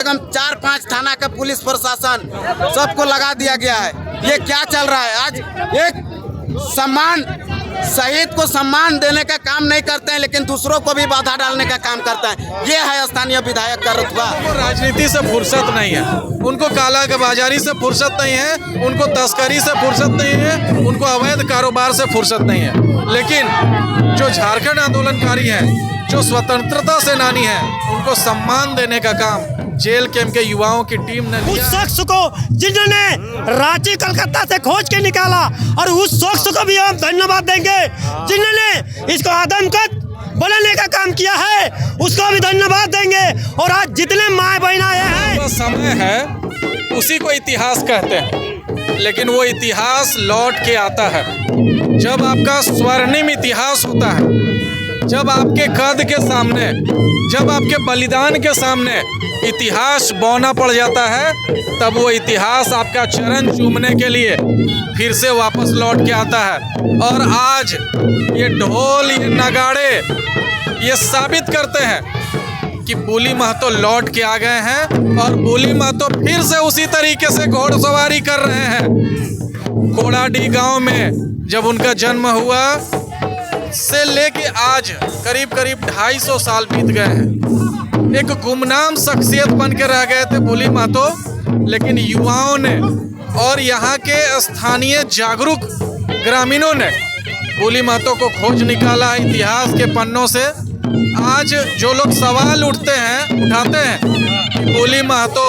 कम 4-5 थाना का पुलिस प्रशासन सबको लगा दिया गया है। ये क्या चल रहा है? आज एक सम्मान, शहीद को सम्मान देने का काम नहीं करते हैं, लेकिन दूसरों को भी बाधा डालने का काम करता है। ये है स्थानीय विधायक का रुतबा। राजनीति से फुर्सत नहीं है, उनको काला बाजारी से फुर्सत नहीं है, उनको तस्करी से फुर्सत नहीं है, उनको अवैध कारोबार से फुर्सत नहीं है। लेकिन जो झारखंड आंदोलनकारी हैं, जो स्वतंत्रता सेनानी हैं, उनको सम्मान देने का काम जेल कैंप के युवाओं की टीम ने उस लिया। शख्स को जिन्होंने रांची कलकत्ता से खोज के निकाला, और उस शख्स को भी हम धन्यवाद देंगे जिन्होंने इसको आदमकद बनाने का काम किया है, उसको भी धन्यवाद देंगे। और आज जितने माए बहन आए हैं, समय है उसी को इतिहास कहते हैं, लेकिन वो इतिहास लौट के आता है जब आपका स्वर्णिम इतिहास होता है, जब आपके कद के सामने, जब आपके बलिदान के सामने इतिहास बौना पड़ जाता है, तब वो इतिहास आपका चरण चूमने के लिए फिर से वापस लौट के आता है। और आज ये ढोल, ये नगाड़े ये साबित करते हैं कि बुली महतो लौट के आ गए हैं, और बुली महतो फिर से उसी तरीके से घोड़सवारी कर रहे हैं। कोड़ाडी गांव में जब उनका जन्म हुआ से लेके आज करीब 250 साल बीत गए हैं। एक गुमनाम शख्सियत बन के रह गए थे बुली महतो, लेकिन युवाओं ने और यहाँ के स्थानीय जागरूक ग्रामीणों ने बुली महतो को खोज निकाला इतिहास के पन्नों से। आज जो लोग सवाल उठाते हैं कि बुली महतो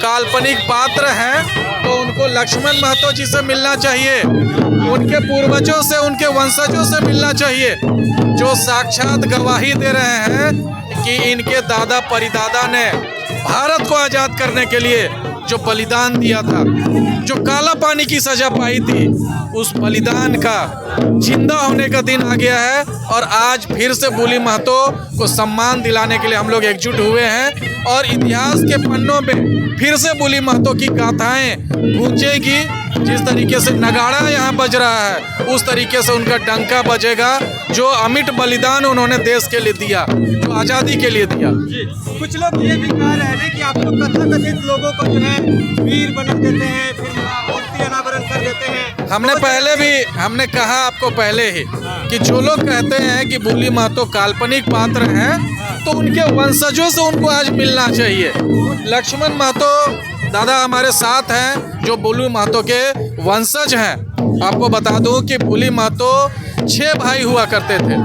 काल्पनिक पात्र हैं, तो उनको लक्ष्मण महतो जी से मिलना चाहिए, उनके पूर्वजों से, उनके वंशजों से मिलना चाहिए, जो साक्षात गवाही दे रहे हैं कि इनके दादा परिदादा ने भारत को आज़ाद करने के लिए जो बलिदान दिया था, जो काला पानी की सजा पाई थी, उस बलिदान का जिंदा होने का दिन आ गया है। और आज फिर से बुली महतो को सम्मान दिलाने के लिए हम लोग एकजुट हुए हैं, और इतिहास के पन्नों में फिर से बुली महतो की गाथाएं गूंजेगी। जिस तरीके से नगाड़ा यहाँ बज रहा है, उस तरीके से उनका डंका बजेगा, जो अमिट बलिदान उन्होंने देश के लिए दिया, जो आज़ादी के लिए दिया। कुछ लोग ये भी कह रहे हैं कि आप लोग कथाकथित लोगों को जो है वीर बना देते हैं, फिर मूर्ति अनावरण कर देते हैं। हमने कहा आपको पहले ही कि जो लोग कहते हैं कि बुली महतो काल्पनिक पात्र हैं, तो उनके वंशजों से उनको आज मिलना चाहिए। लक्ष्मण महतो दादा हमारे साथ हैं, जो बुली महतो के वंशज हैं। आपको बता दूं कि बुली महतो 6 भाई हुआ करते थे,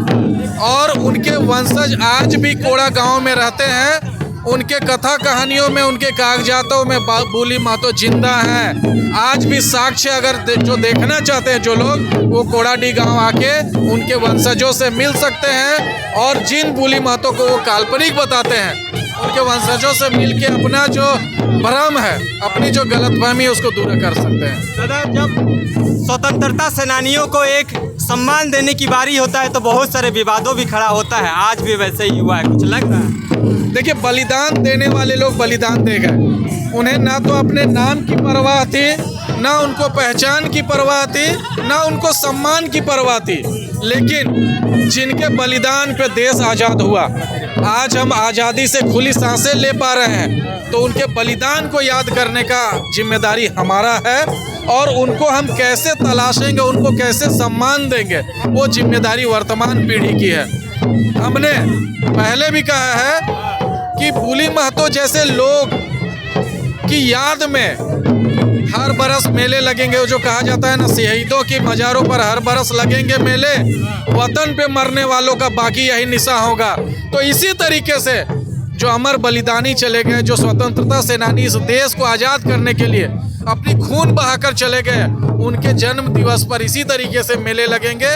और उनके वंशज आज भी कोड़ा गांव में रहते हैं। उनके कथा कहानियों में, उनके कागजातों में बुली महतो जिंदा हैं। आज भी साक्ष्य अगर जो देखना चाहते हैं जो लोग, वो कोड़ाडी गांव आके उनके वंशजों से मिल सकते हैं, और जिन बुली महतो को वो काल्पनिक बताते हैं, उनके वंशजों से मिलके अपना जो भ्रम है, अपनी जो गलतफहमी है, उसको दूर कर सकते हैं। दादा, जब स्वतंत्रता सेनानियों को एक सम्मान देने की बारी होता है, तो बहुत सारे विवादों भी खड़ा होता है। आज भी वैसे ही हुआ है, कुछ लग रहा है? देखिए, बलिदान देने वाले लोग बलिदान दे गए, उन्हें ना तो अपने नाम की परवाह थी, ना उनको पहचान की परवाह थी, ना उनको सम्मान की परवाह थी। लेकिन जिनके बलिदान पे देश आज़ाद हुआ, आज हम आज़ादी से खुली सांसें ले पा रहे हैं, तो उनके बलिदान को याद करने का जिम्मेदारी हमारा है। और उनको हम कैसे तलाशेंगे, उनको कैसे सम्मान देंगे, वो जिम्मेदारी वर्तमान पीढ़ी की है। हमने पहले भी कहा है कि बुली महतो जैसे लोग की याद में हर बरस मेले लगेंगे। जो कहा जाता है ना, शहीदों की मज़ारों पर हर बरस लगेंगे मेले, वतन पे मरने वालों का बाकी यही निशा होगा। तो इसी तरीके से जो अमर बलिदानी चले गए, जो स्वतंत्रता सेनानी इस देश को आज़ाद करने के लिए अपनी खून बहाकर चले गए, उनके जन्म दिवस पर इसी तरीके से मेले लगेंगे।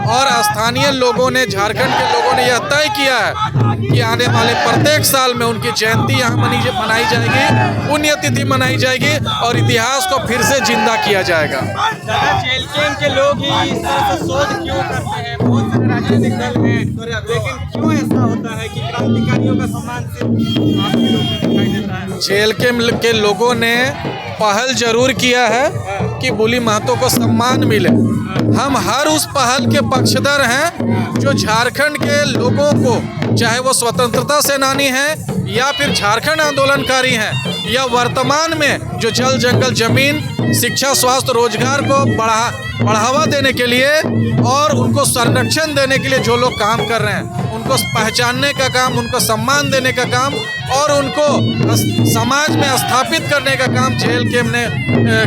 और स्थानीय लोगों ने, झारखंड के लोगों ने यह तय किया है कि आने वाले प्रत्येक साल में उनकी जयंती यहाँ मनाई जाएगी, पुण्यतिथि मनाई जाएगी, और इतिहास को फिर से जिंदा किया जाएगा। दादा, जेल कैंप के लोग ही इस तरह से शोध क्यों करते हैं? बहुत सारे राजनीतिक दल हैं, लेकिन क्यों ऐसा होता है कि क्रांतिकारियों का सम्मान सिर्फ आपके लोग में दिखाई देता है? जेल कैंप के लोगों ने पहल जरूर किया है कि बुली महतो को सम्मान मिले। हम हर उस पहल के पक्षधर हैं जो झारखंड के लोगों को, चाहे वो स्वतंत्रता सेनानी हैं या फिर झारखंड आंदोलनकारी हैं या वर्तमान में जो जल जंगल जमीन शिक्षा स्वास्थ्य रोजगार को बढ़ावा देने के लिए और उनको संरक्षण देने के लिए जो लोग काम कर रहे हैं, उनको पहचानने का काम, उनको सम्मान देने का काम और उनको समाज में स्थापित करने का काम जेल कैंप ने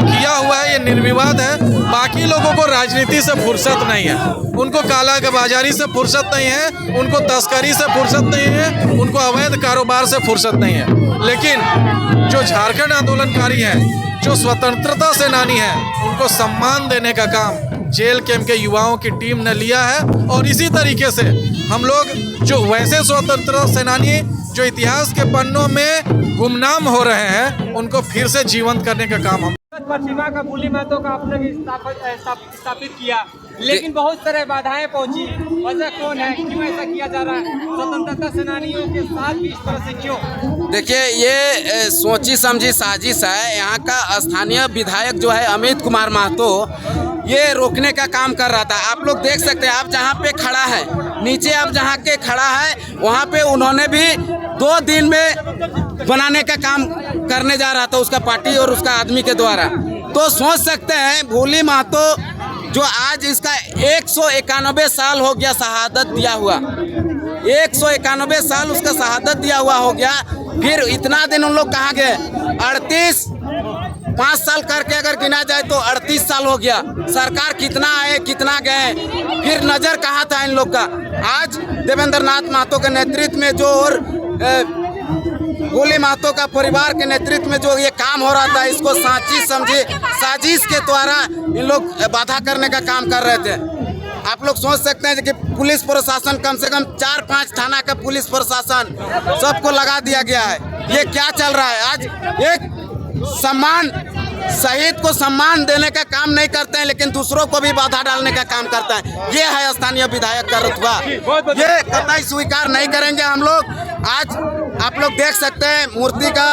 किया हुआ है। ये निर्विवाद है। बाकी लोगों को राजनीति से फुर्सत नहीं है, उनको काला बाजारी से फुर्सत नहीं है, उनको तस्करी से फुर्सत नहीं है, उनको अवैध कारोबार से फुर्सत नहीं है। लेकिन जो झारखंड आंदोलनकारी हैं, जो स्वतंत्रता सेनानी हैं, उनको सम्मान देने का काम जेल कैंप के युवाओं की टीम ने लिया है। और इसी तरीके से हम लोग जो वैसे स्वतंत्रता सेनानी जो इतिहास के पन्नों में गुमनाम हो रहे हैं, उनको फिर से जीवंत करने का काम हम प्रतिमा का भोले महतो का आपने भी स्थापित किया, लेकिन बहुत सारे बाधाएं पहुंची। वजह कौन है, क्यों ऐसा किया जा रहा है? स्वतंत्रता सेनानियों के साथ भी इस तरह से क्यों? देखिए, ये सोची समझी साजिश है। यहाँ का स्थानीय विधायक जो है अमित कुमार महतो, ये रोकने का काम कर रहा था। आप लोग देख सकते हैं, आप जहाँ पे खड़ा है, नीचे आप जहाँ के खड़ा है, वहाँ पे उन्होंने भी 2 दिन में बनाने का काम करने जा रहा था, उसका पार्टी और उसका आदमी के द्वारा। तो सोच सकते हैं भोले महतो जो आज इसका 191 साल हो गया शहादत दिया हुआ, 191 साल उसका शहादत दिया हुआ हो गया। फिर इतना दिन उन लोग कहाँ गए? 5 साल करके अगर गिना जाए तो 38 साल हो गया। सरकार कितना आए कितना गए, फिर नज़र कहाँ था इन लोग का? आज देवेंद्र नाथ महतो के नेतृत्व में जो और भोले महतो का परिवार के नेतृत्व में जो ये काम हो रहा था, इसको साची समझे साजिश के द्वारा इन लोग बाधा करने का काम कर रहे थे। आप लोग सोच सकते हैं कि पुलिस प्रशासन, कम से कम 4-5 थाना का पुलिस प्रशासन सबको लगा दिया गया है। ये क्या चल रहा है? आज एक सम्मान, शहीद को सम्मान देने का काम नहीं करते हैं, लेकिन दूसरों को भी बाधा डालने का काम करता है। ये है स्थानीय विधायक का रुतबा, ये कतई स्वीकार नहीं करेंगे हम लोग। आज आप लोग देख सकते हैं, मूर्ति का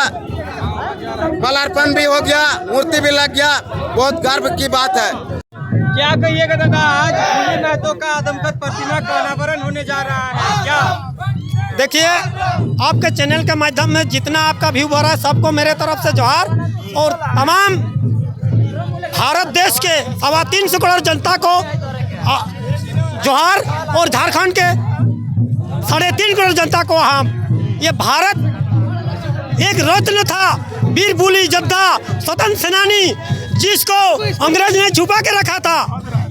माल्यार्पण भी हो गया, मूर्ति भी लग गया, बहुत गर्व की बात है। क्या कहिएगा दादा, आज भोले महतो का आदमकद प्रतिमा का अनावरण होने जा रहा है, क्या? देखिए, आपके चैनल के माध्यम में जितना आपका व्यू हो रहा है, सबको मेरे तरफ से जोहार। और तमाम भारत देश के 3.25 करोड़ जनता को जोहार, और झारखंड के 3.5 करोड़ जनता को हम। ये भारत एक रत्न था, वीर बुली जद्दा स्वतंत्र सेनानी, जिसको अंग्रेज ने छुपा के रखा था।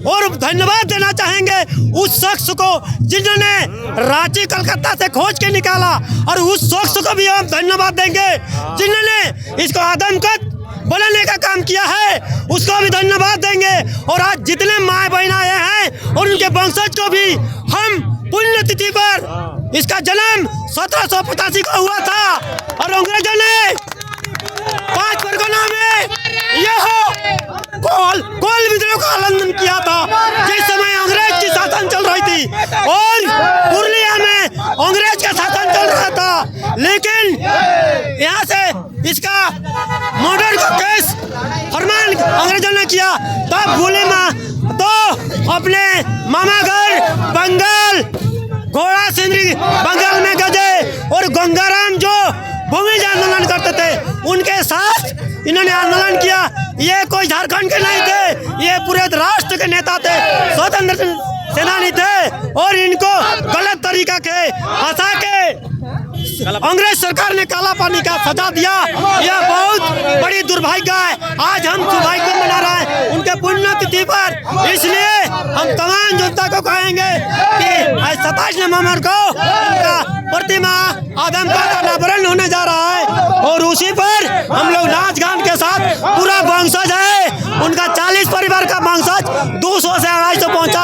और धन्यवाद देना चाहेंगे उस शख्स को जिन्होंने रांची कलकत्ता से खोज के निकाला, और उस शख्स को भी हम धन्यवाद देंगे जिन्होंने इसको आदमकद बनाने का काम किया है, उसको भी धन्यवाद देंगे। और आज जितने माँ बहन आए हैं और उनके वंशज को भी हम पुण्यतिथि पर, इसका जन्म 1785 को हुआ था, और अंग्रेजों ने 5 परगना में यह कोल विद्रोह का आंदोलन किया था, जिस समय अंग्रेज की शासन चल रही थी और पुरुलिया में अंग्रेज का शासन चल रहा था। लेकिन यहाँ से इसका मर्डर का केस फरमान अंग्रेजों ने किया, तब भोले तो अपने मामा घर बंगाल, घोड़ा सिंदरी बंगाल में गए, और गंगाराम जो भूमि आंदोलन करते थे, उनके साथ इन्होंने आंदोलन किया। ये कोई झारखंड के नहीं थे, ये पूरे राष्ट्र के नेता थे, स्वतंत्र सेनानी थे, और इनको गलत तरीका के फंसा के अंग्रेज सरकार ने काला पानी का सजा दिया। यह बहुत बड़ी दुर्भाग्य है। आज हम सौभाग्य मना रहे हैं उनके पुण्यतिथि पर, इसलिए हम तमाम जनता को कहेंगे कि आज 27 नवंबर को उनका प्रतिमा आदमकद अनावरण होने जा रहा है, और उसी पर हम लोग नाच गान के साथ पूरा वंशज है, उनका 40 परिवार का वंशज 200 से 250 पहुंचा